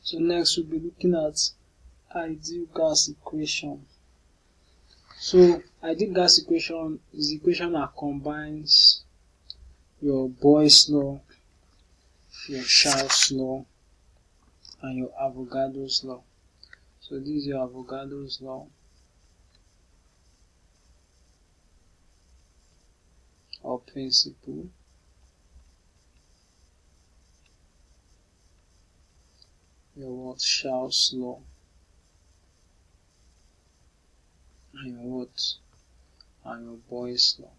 So next we'll be looking at ideal gas equation. So ideal gas equation is the equation that combines your Boyle's law, your Charles law, and your Avogadro's law. So this is your Avogadro's law or principle. Your Charles law and your Boyle's law.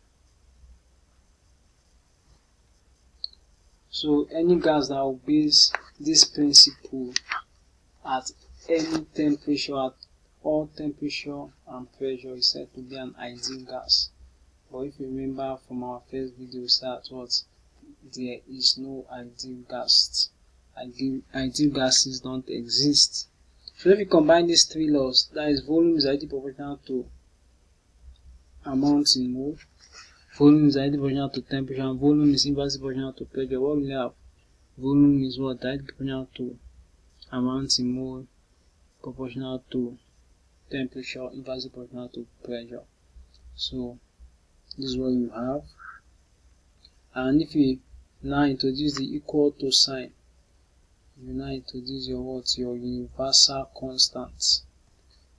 So any gas that obeys this principle at any temperature, at all temperature and pressure, is said to be an ideal gas. But if you remember from our first video, there is no ideal gas. Ideal gases don't exist. So if you combine these three laws, that is, volume is directly proportional to amount in mole, volume is directly proportional to temperature, and volume is inversely proportional to pressure. What we have? Volume is what? Directly proportional to amount in mole, proportional to temperature, inversely proportional to pressure. So this is what you have. And if you now introduce the equal to sign, you now introduce your universal constant,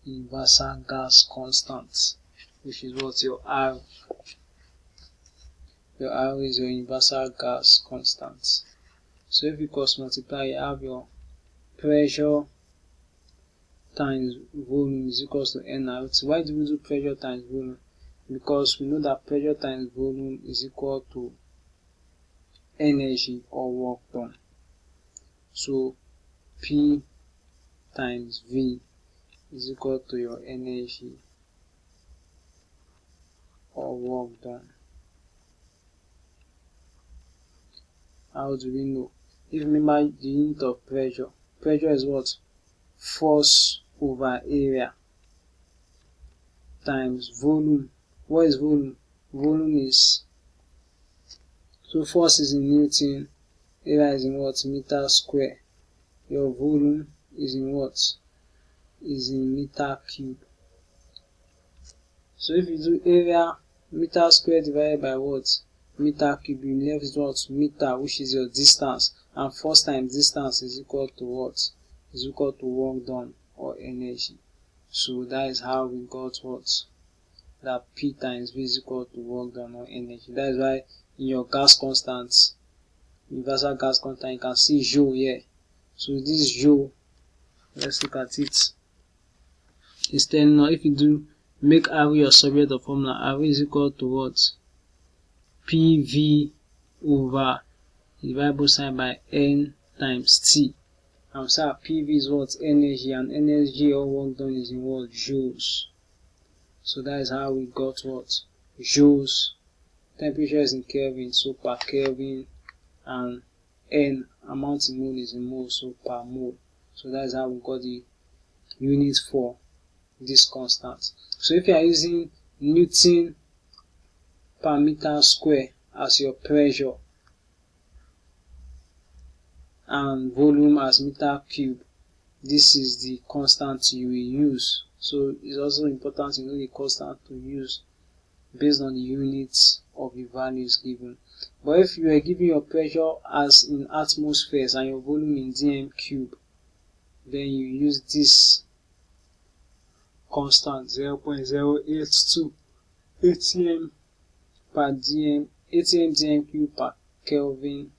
universal gas constant, which is what? Your R. Your R is your universal gas constant. So if you cross multiply, you have your pressure times volume is equals to nRT. Why do we do pressure times volume? Because we know that pressure times volume is equal to energy or work done. So P times V is equal to your energy or work done. How do we know? If you remember the unit of pressure, pressure is what? Force over area times volume. What is volume? Volume is, so force is in Newton, area is in what? Meter square. Your volume is in what? Is in meter cube. So if you do area meter square divided by what? Meter cube, you left is what? Meter, which is your distance, and force times distance is equal to what? Is equal to work done or energy. So that is how we got what? That P times V is equal to work done or energy. That is why in your gas constant, universal gas constant, you can see joule here. So this joule, let's look at it. It's telling now, if you do make RV your subject of formula, RV is equal to what? PV over divide both sides by N times T. And so PV is what? Energy, and energy or work done is in what? Joules. So that is how we got what? Joules. Temperature is in Kelvin, so per Kelvin, and N, amount in mole, is in mole, so per mole. So that is how we got the unit for this constant. So if you are using Newton per meter square as your pressure and volume as meter cube, this is the constant you will use. So it's also important to know the constant to use based on the units of the values given. But if you are giving your pressure as in atmospheres and your volume in dm cube, then you use this constant 0.082 atm per dm, atm dm cube per Kelvin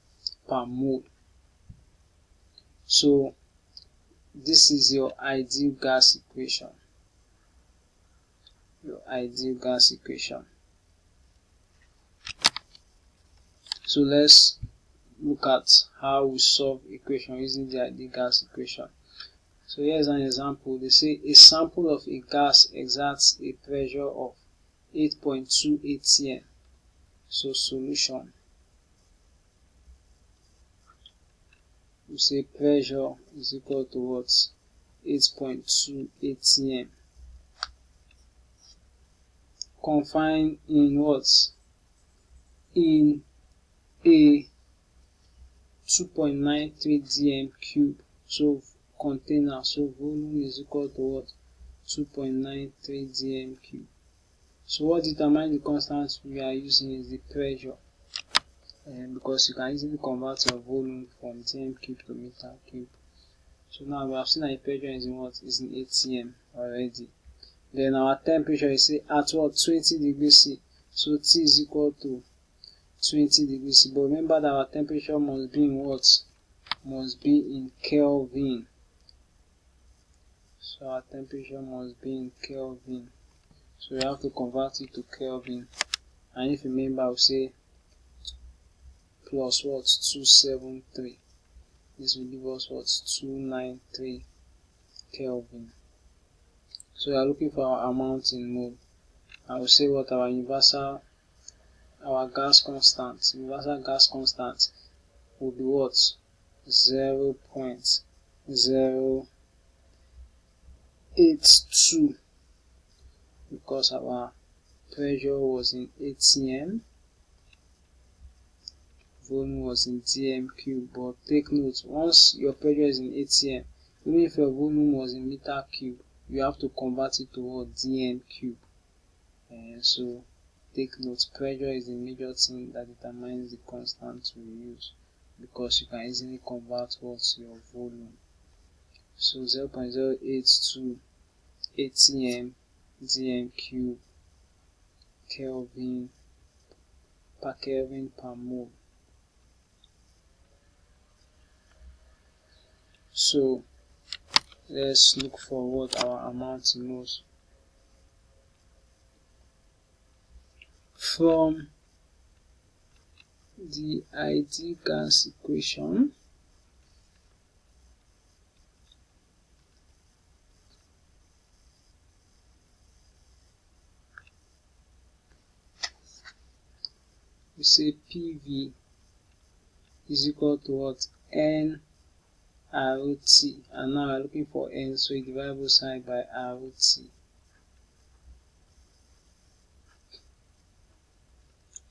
per mole. So this is your ideal gas equation. Your ideal gas equation. So let's look at how we solve equation using the ideal gas equation. So here's an example. They say a sample of a gas exerts a pressure of 8.2 atm. So solution. We say pressure is equal to what? 8.2 atm. Confined in what? In a 2.93 dm cube. So container, so volume is equal to what? 2.93 dm cube. So what determines the constant we are using is the pressure, because you can easily convert your volume from dm cube to meter cube. So now we have seen that the pressure is in what? Is in atm already. Then our temperature is say at what? 20 degrees C. So T is equal to 20 degrees C. But remember that our temperature must be in what? Must be in Kelvin. So our temperature must be in Kelvin. So we have to convert it to Kelvin. And if you remember, I'll say plus what? 273. This will give us what? 293 Kelvin. So we are looking for our amount in mole. I will say what our gas constant, universal gas constant will be what? 0.082, because our pressure was in atm, volume was in dm cube. But take note, once your pressure is in atm, even if your volume was in meter cube, you have to convert it to what? Dm cube. And so take note, pressure is the major thing that determines the constant we use, because you can easily convert what's your volume. So 0.082 atm dm cube Kelvin per Kelvin per mole. So let's look for what our amount in moles. From the ideal gas equation, we say PV is equal to what? N RT, and now we are looking for N, so we divide both sides by RT.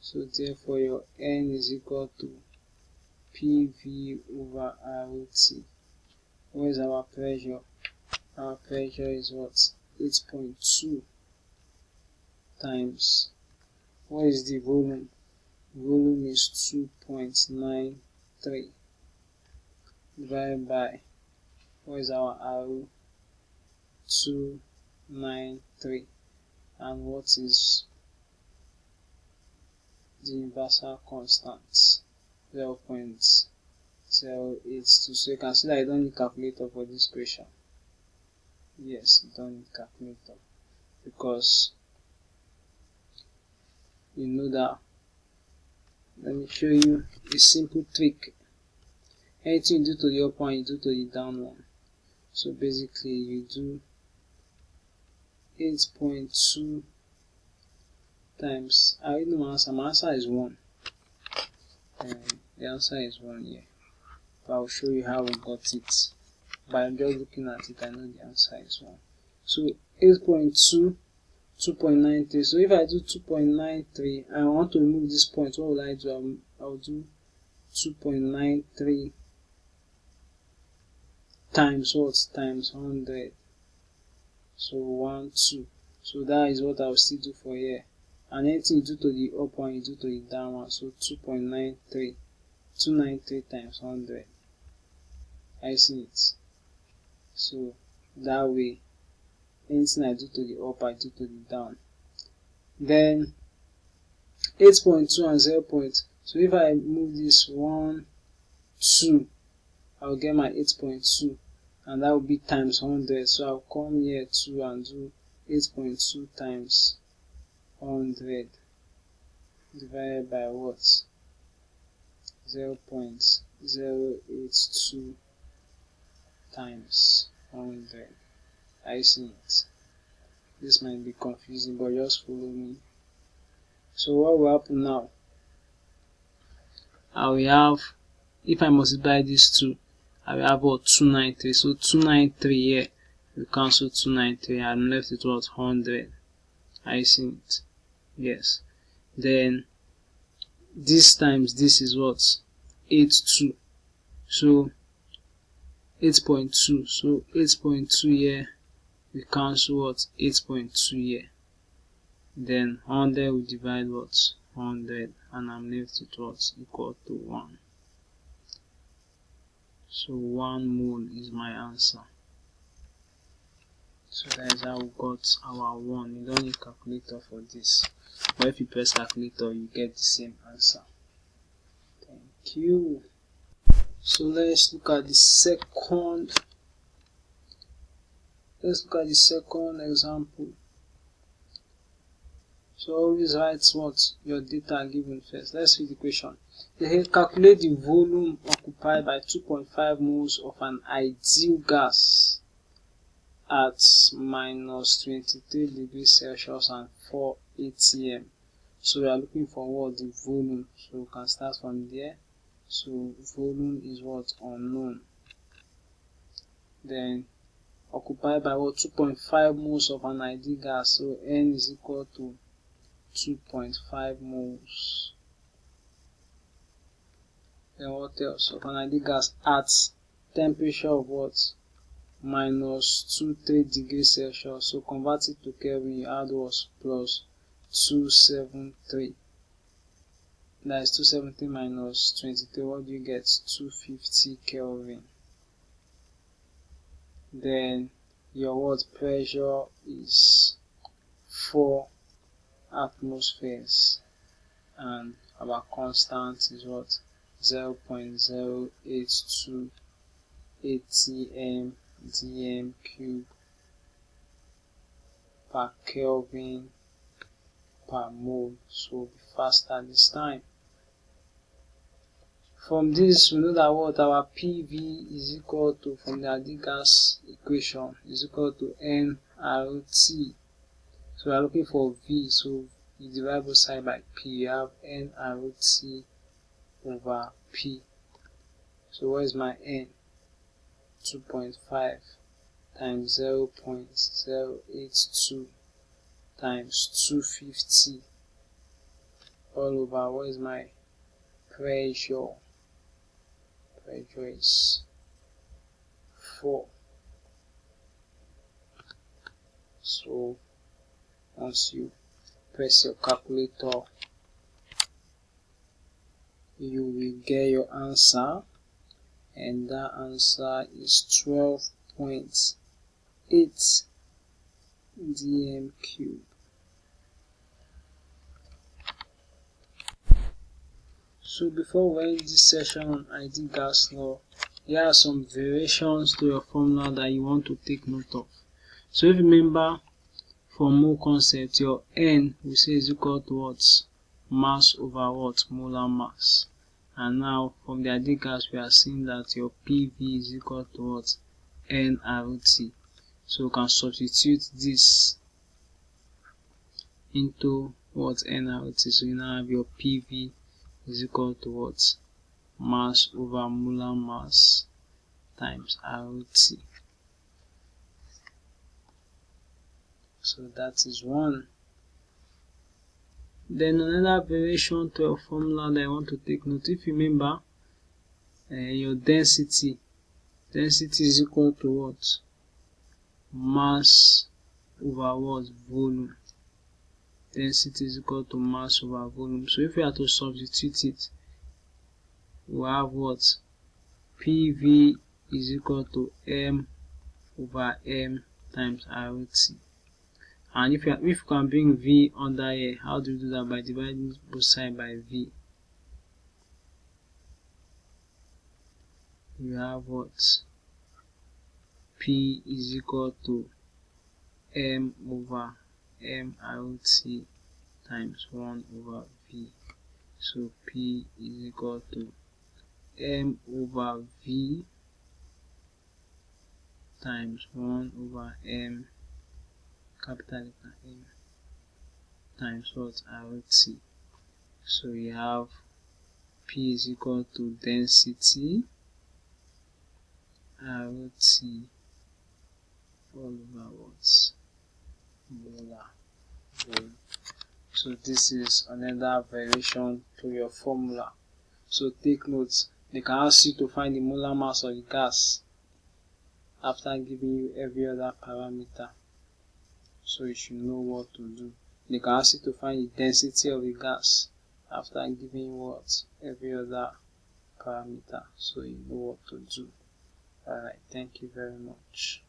So therefore your N is equal to PV over RT. What is our pressure? Our pressure is what? 8.2 times. What is the volume? Volume is 2.93 divided by, what is our R? 293. And what is the universal constant? 0.082. So you can see that I don't need calculator for this question. Yes, you don't need calculator, because you know that. Let me show you a simple trick. Anything you do to the up one, you do to the down one. So basically you do 8.2 times, I already know my answer. My answer is 1. The answer is 1 here. But I'll show you how we got it. By just looking at it, I know the answer is 1. So 8.2, 2.93. So if I do 2.93, I want to remove this point. What will I do? I'll do 2.93 times what? Times 100. So 1, 2. So that is what I'll still do for here. And anything you do to the up one, you do to the down one. So 2.93, 293 times 100. I see it. So that way, anything I do to the up, I do to the down. Then 8.2 and 0. So if I move this 1, 2, I'll get my 8.2, and that will be times 100. So I'll come here 2 and do 8.2 times 100 divided by what? 0.082 times 100. I see it. This might be confusing, but just follow me. So what will happen now? I will have, if I multiply these two, I will have what? 293. So 293 here, we cancel 293. I'm left with what? 100. I see it. Yes. Then this times this is what? 82. So 8.2. So 8.2 here, we cancel what? 8.2 here. Then 100 we divide what? 100, and I'm left with what? Equal to 1. So 1 mole is my answer. So that is how we got our 1. You don't need calculator for this, but if you press calculator, you get the same answer. Thank you. So let's look at the second. Example. So always write what your data given first. Let's read the question. They calculate the volume occupied by 2.5 moles of an ideal gas at minus 23 degrees Celsius and 4 atm. So we are looking for what? The volume. So we can start from there. So volume is what? Unknown. Then occupied by what? 2.5 moles of an ideal gas. So N is equal to 2.5 moles. Then what else? Of an ideal gas at temperature of what? Minus 23 degrees Celsius. So convert it to Kelvin, you add what? Plus 273. That is 270 minus 23. What do you get? 250 Kelvin. Then your what? Pressure is 4 atmospheres, and our constant is what? 0.082 atm dm cube per Kelvin per mole. So we'll be faster this time. From this, we know that what? Our PV is equal to, from the ideal gas equation, is equal to nRT. So we are looking for V, so you divide both sides by P, you have nRT over P. So what is my N? 2.5 times 0.082 times 250 all over, what is my pressure? Pressure is 4. So once you press your calculator, you will get your answer, and that answer is 12.8 dm cube. So before we end this session on ideal gas law, here are some variations to your formula that you want to take note of. So if you remember for mole concept, your N we say is equal to what? Mass over what? Molar mass. And now from the ideal gas, we are seeing that your PV is equal to what? nRT. So we can substitute this into what? nRT. So you now have your PV is equal to what? Mass over molar mass times RT. So that is one. Then another variation to your formula that I want to take note. If you remember, your density is equal to what? Mass over what? Volume. Density is equal to mass over volume. So if we are to substitute it, we have what? PV is equal to M over M times RT. And if you can bring V under here, how do you do that? By dividing both sides by V. You have what? P is equal to M over MRT times 1 over V. So P is equal to M over V times 1 over M, capital letter M, times what? RT. So you have P is equal to density RT all over what? Molar volume. So this is another variation to your formula. So take notes. They can ask you to find the molar mass of the gas. after giving you every other parameter. So you should know what to do. They can ask you to find the density of a gas after giving you what? Every other parameter. So you know what to do. Alright, thank you very much.